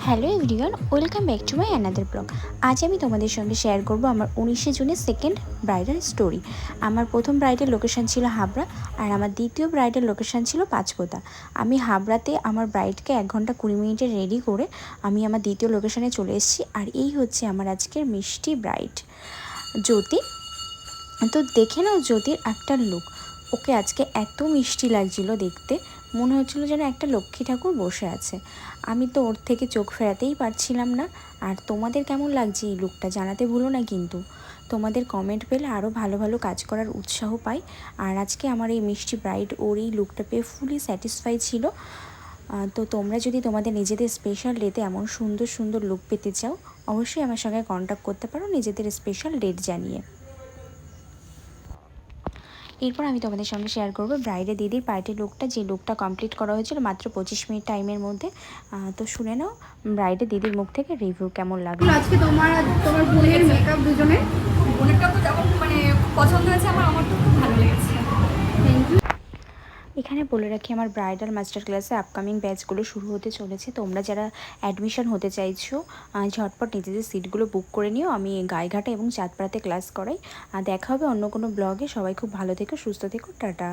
Hello everyone, welcome back to my another blog. আজ আমি তোমাদের সঙ্গে শেয়ার করব আমার 19শে জুনের সেকেন্ড ব্রাইডাল স্টোরি। আমার প্রথম ব্রাইডাল লোকেশান ছিল হাবড়া, আর আমার দ্বিতীয় ব্রাইডাল লোকেশান ছিল পাঁচপোতা। আমি হাবড়াতে আমার ব্রাইডকে 1 ঘন্টা 20 মিনিটে রেডি করে আমি আমার দ্বিতীয় লোকেশানে চলে এসেছি। আর এই হচ্ছে আমার আজকের মিষ্টি ব্রাইড জ্যোতি। তো দেখে নাও জ্যোতির একটা লুক। ওকে আজকে এত মিষ্টি লাগছিল দেখতে, মনে হচ্ছিলো যেন একটা লক্ষ্মী ঠাকুর বসে আছে। আমি তো ওর থেকে চোখ ফেরাতেই পারছিলাম না। আর তোমাদের কেমন লাগছে এই লুকটা জানাতে ভুলো না কিন্তু। তোমাদের কমেন্ট পেলে আরও ভালো ভালো কাজ করার উৎসাহ পাই। আর আজকে আমার এই মিষ্টি ব্রাইড ওর এই লুকটা পেয়ে ফুলি স্যাটিসফাই ছিল। তো তোমরা যদি তোমাদের নিজেদের স্পেশাল ডেতে এমন সুন্দর সুন্দর লুক পেতে চাও, অবশ্যই আমার সঙ্গে কন্ট্যাক্ট করতে পারো নিজেদের স্পেশাল ডেট জানিয়ে। এরপর আমি তোমাদের সঙ্গে শেয়ার করবো ব্রাইডের দিদির পার্টি লুকটা, যে লুকটা কমপ্লিট করা হয়েছিল মাত্র 25 মিনিট টাইমের মধ্যে। তো শুনে নাও ব্রাইডের দিদির মুখ থেকে রিভিউ কেমন লাগলো। আজকে তোমার বোনের মেকআপ দুজনে, বোনেরটা তো যেমন পছন্দ হয়েছে আমার তো খুব ভালো লেগেছে। Thank you. এখানে বলে রাখি আমার ব্রাইডাল মাস্টার ক্লাসে আপকামিং ব্যাচগুলো শুরু হতে চলেছে। তোমরা যারা অ্যাডমিশন হতে চাইছো ঝটপট নিজেদের সিটগুলো বুক করে নিও। আমি গাইঘাটা এবং চাঁদপাড়াতে ক্লাস করাই। দেখা হবে অন্য কোনো ব্লগে। সবাই খুব ভালো থেকো, সুস্থ থেকো, টাটা।